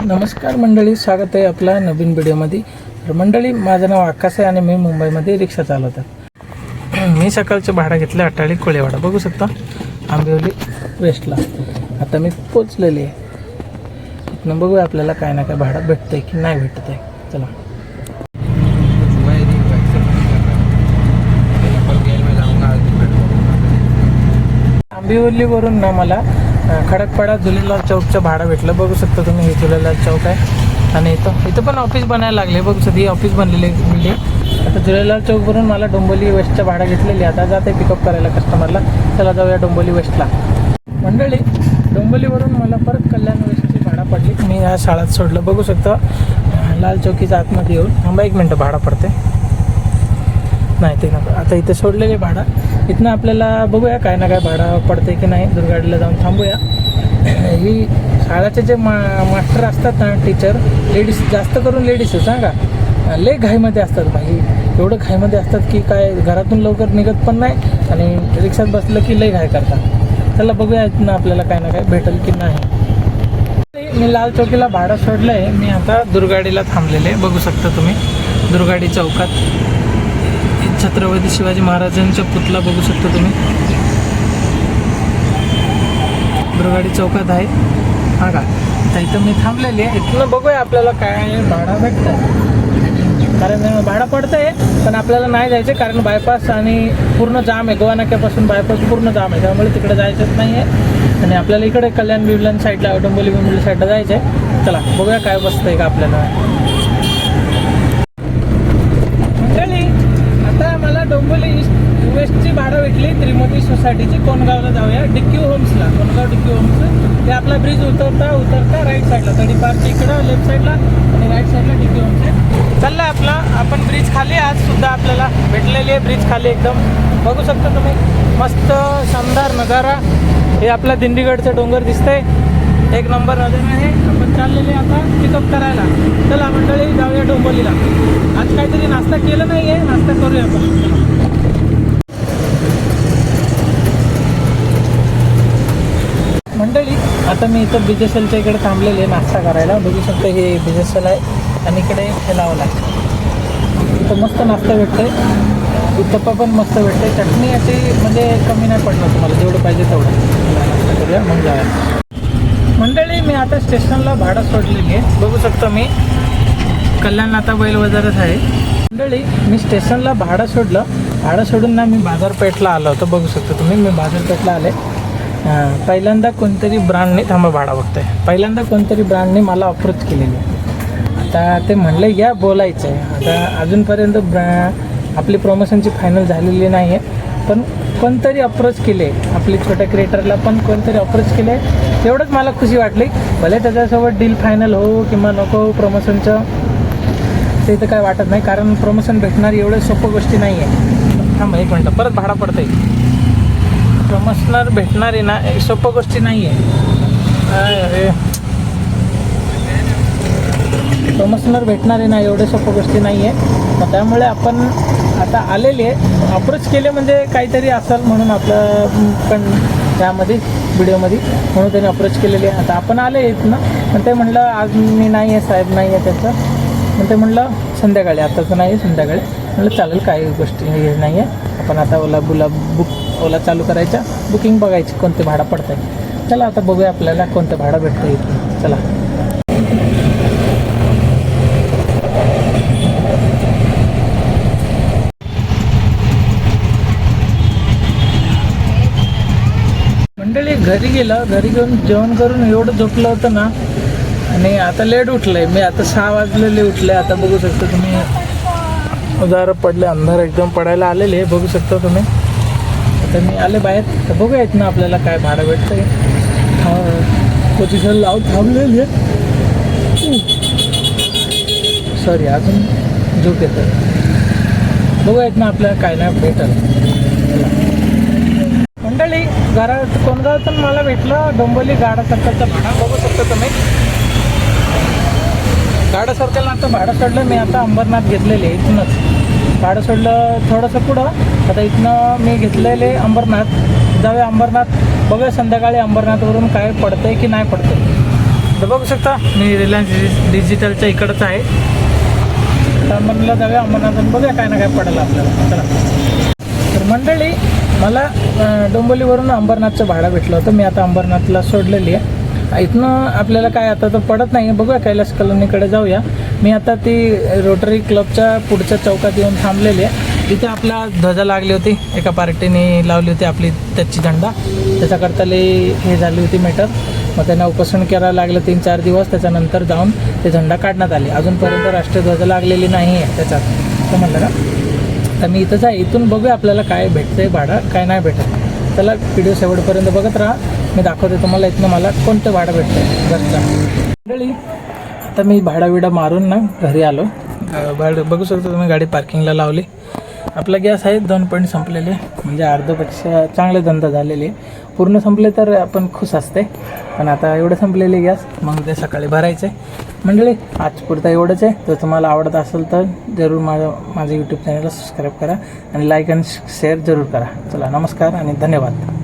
नमस्कार मंडळी, स्वागत आहे आपल्या नवीन व्हिडिओमध्ये. तर मंडळी, माझं नाव आकाश आहे आणि मी मुंबईमध्ये रिक्षा चालवतो. मी सकाळचं भाडं घेतलं अटाळी कोळेवाडा, बघू शकता, आंबिवली वेस्टला. आता मी पोचलेली आहे. इथनं बघूया आपल्याला काय ना काय भाडं भेटतंय की नाही भेटत आहे. चला. आंबिवलीवरून ना मला खडकपाडा झुलेलाल चौकचं भाडं भेटलं. बघू शकता तुम्ही, हे झुलेलाल चौक आहे आणि इथं पण ऑफिस बनायला लागले. बघू शकता, ही ऑफिस बनलेली बिल्डिंग. आता झुलेलाल चौकवरून मला डोंबिवली वेस्टचं भाडं घेतलेली. आता जाते पिकअप करायला कस्टमरला. चला जाऊया डोंबिवली वेस्टला. मंडळी, डोंबिवलीवरून मला परत कल्याण वेस्टची भाडं पडली. मी या शाळेत सोडलं. बघू शकता, लाल चौकीच्या आतमध्ये येऊन थांबा, 1 मिनटं, भाडं पडते. नाही ते नको, आता इथे सोडलेले भाडं. इथनं आपल्याला बघूया काय ना काय भाडं पडते की नाही. दुर्गाडीला जाऊन थांबूया. ही शाळेचे जे मास्टर असतात ना, टीचर, लेडीज, जास्त करून लेडीज सांगा, लय घाईमध्ये असतात भाई. एवढं घाईमध्ये असतात की काय घरातून लवकर निघत पण नाही आणि रिक्षात बसलं की लय घाई करतात. चला बघूया इथनं आपल्याला काय ना काय भेटेल की नाही. मी लाल चौकीला भाडं सोडलं आहे. मी आता दुर्गाडीला थांबलेले आहे. बघू शकता तुम्ही, दुर्गाडी चौकात छत्रपती शिवाजी महाराजांचा पुतळा बघू शकता तुम्ही. दुर्गाडी चौकात आहे हा का. तर इथं मी थांबलेली आहे. इथनं बघूया आपल्याला काय भाडं भेटतं. कारण भाडं पडतं आहे पण आपल्याला नाही जायचं, कारण बायपास आणि पूर्ण जाम आहे. गोवा नाक्यापासून बायपास पूर्ण जाम आहे, त्यामुळे तिकडे जायचंच नाही आहे. आणि आपल्याला इकडे कल्याण बिवल्यान साईडला, डोंबिवली बिंबिवली साईडला जायचं आहे. चला बघूया काय बसतं आहे का आपल्याला. डोंबिवली वेस्टची भाडं भेटली त्रिमूर्ती सोसायटीची. कोणगावला जाऊया, डिक्यू होम्सला. कोणगाव डिक्यू होम्स, ते आपला ब्रिज उतरता राईट साईडला, तडीपारच्या इकडं लेफ्ट साईडला आणि राईट साईडला डिक्यू होम्स आहे. चाललं आपला आपण ब्रिज खाली. आज सुद्धा आपल्याला भेटलेली आहे ब्रिज खाली. एकदम बघू शकता तुम्ही, मस्त शानदार नजारा. हे आपला दिंडीगडचं डोंगर दिसतंय, एक नंबर नजर आहे. आपण चाललेले आता पिकअप करायला. चला मंडळी, जाऊया डोंबिवलीला. आज काहीतरी नाश्ता केलं नाही आहे, नाश्ता करूया आपण. मंडळी, आता मी इथं बिजेसेलच्या इकडे थांबलेले नाश्ता करायला. बघू शकतो, हे बिजेसेल आहे आणि इकडे हे लावला आहे. इथं मस्त नाश्ता भेटतोय. उत्तप्पा पण मस्त भेटते. चटणी अशी म्हणजे कमी नाही पडणार तुम्हाला, जेवढं पाहिजे तेवढं. नाश्ता करूया मग जाऊया. मंडळी, मी आता स्टेशनला भाडं सोडलेली आहे. बघू शकतो मी कल्याण आता बैल बाजारात आहे. मंडळी, मी स्टेशनला भाडं सोडलं. भाडं सोडून ना मी बाजारपेठला आलो होतो. बघू शकतो तुम्ही, मी बाजारपेठला आले. पहिल्यांदा कोणतरी ब्रँडने थांबा भाडा बघतोय. पहिल्यांदा कोणतरी ब्रँडने मला अप्रोच केलेली आहे. आता ते म्हणले या बोलायचं आहे. आता अजूनपर्यंत आपली प्रमोशनची फायनल झालेली नाही आहे, पण कोणतरी अप्रोच केले. आपली छोट्या क्रिएटरला पण कोणतरी अप्रोच केले. एवढंच मला खुशी वाटली. भले त्याच्यासोबत डील फायनल हो किंवा नको प्रमोशनचं, ते तर काय वाटत नाही, कारण प्रमोशन भेटणारी एवढ्या सोपं गोष्टी नाही आहे. थांबा 1 मिनटं, परत भाडा पडतं आहे. प्रमोशनर भेटणारी ना सोपं गोष्टी नाही आहे. अरे, प्रमोशनर भेटणारे ना एवढे सोपं गोष्टी नाही आहे. मग त्यामुळे आपण आता आलेले अप्रोच केले म्हणजे काहीतरी असेल म्हणून आपलं पण त्यामध्ये व्हिडिओमध्ये, म्हणून त्यांनी अप्रोच केलेली आहे. आता आपण आले आहेत ना, पण ते म्हणलं आज मी नाही आहे साहेब, नाही आहे त्याचं. मग ते म्हणलं संध्याकाळी, आताचं नाही आहे संध्याकाळी. म्हणलं चालेल, काही गोष्टी हे नाही आहे. आपण आता ओला चालू करायच्या, बुकिंग बघायची कोणते भाडं पडतं आहे. चला आता बघूया आपल्याला कोणतं भाडं भेटतं इथं. चला. मंडळी, घरी गेलं. घरी घेऊन जेवण करून एवढं झोपलं होतं ना, आणि आता लेट उठलं आहे मी. आता 6 वाजलेले उठले. आता बघू शकता तुम्ही, उजारं पडले, अंधार एकदम पडायला आलेले आहे. बघू शकता तुम्ही. आता मी आले बाहेर. तर बघूया इथनं आपल्याला काय भाडं भेटतं आहे. पोझिशन लावून थांबलेली आहे. सॉरी, अजून झोप येतं. बघूया इथनं आपल्याला काय नाही भेटेल. मंडळी, घरात कोणगावातून मला भेटलं डोंबिवली गाडा सर्कलचं भाडं. बघू शकता तुम्ही, गाडा सर्कलला आता भाडं सोडलं मी. आता अंबरनाथ घेतलेले इथूनच भाडं सोडलं थोडंसं पुढं. आता इथनं मी घेतलेले अंबरनाथ. जाऊया अंबरनाथ, बघूया संध्याकाळी अंबरनाथवरून काय पडतंय की नाही पडतंय. तर बघू शकता मी रिलायन्स डिजिटलच्या इकडंच आहे. तर म्हणलं जाऊया अंबरनाथ, बघूया काय ना काय पडेल आपल्याला. चला. तर मंडळी, मला डोंबिवलीवरून अंबरनाथचं भाडं भेटलं होतं. मी आता अंबरनाथला सोडलेली आहे. इथनं आपल्याला काय आता तर पडत नाही, बघूया कैलास कॉलनीकडे जाऊया. मी आता ती रोटरी क्लबच्या पुढच्या चौकात येऊन थांबलेली आहे. तिथे आपला ध्वजा लागली होती, एका पार्टीने लावली होती आपली त्याची झंडा. त्याच्याकरता हे झाली होती मॅटर. मग त्यांना उपोषण करायला लागलं 3-4 दिवस. त्याच्यानंतर जाऊन ते झंडा काढण्यात आली. अजूनपर्यंत राष्ट्रीय ध्वजा लागलेली नाही आहे त्याच्यात. असं म्हणलं का. तर मी इथंच आहे. इथून बघूया आपल्याला काय भेटतं आहे भाडं, काय नाही भेटत. चला व्हिडिओ शेवटपर्यंत बघत राहा. मी दाखवते तुम्हाला इथनं मला कोणतं भाडं भेटतं आहे घरचं. मंडळी, आता मी भाडं मारून ना घरी आलो. भाडं बघू शकता तुम्ही, गाडी पार्किंगला लावली. आपला गॅस आहे 2 पॉईंट संपलेले, म्हणजे अर्धपेक्षा चांगले धंदा झालेले. पूर्ण संपले तर आपण खुश असते, पण आता एवढं संपलेले गॅस, मग ते सकाळी भरायचे. मंडळी, आज पुरता एवढंच आहे. जर तुम्हाला आवडत असेल तर जरूर माझं यूट्यूब चॅनलला सबस्क्राईब करा आणि लाईक आणि शेअर जरूर करा. चला, नमस्कार आणि धन्यवाद.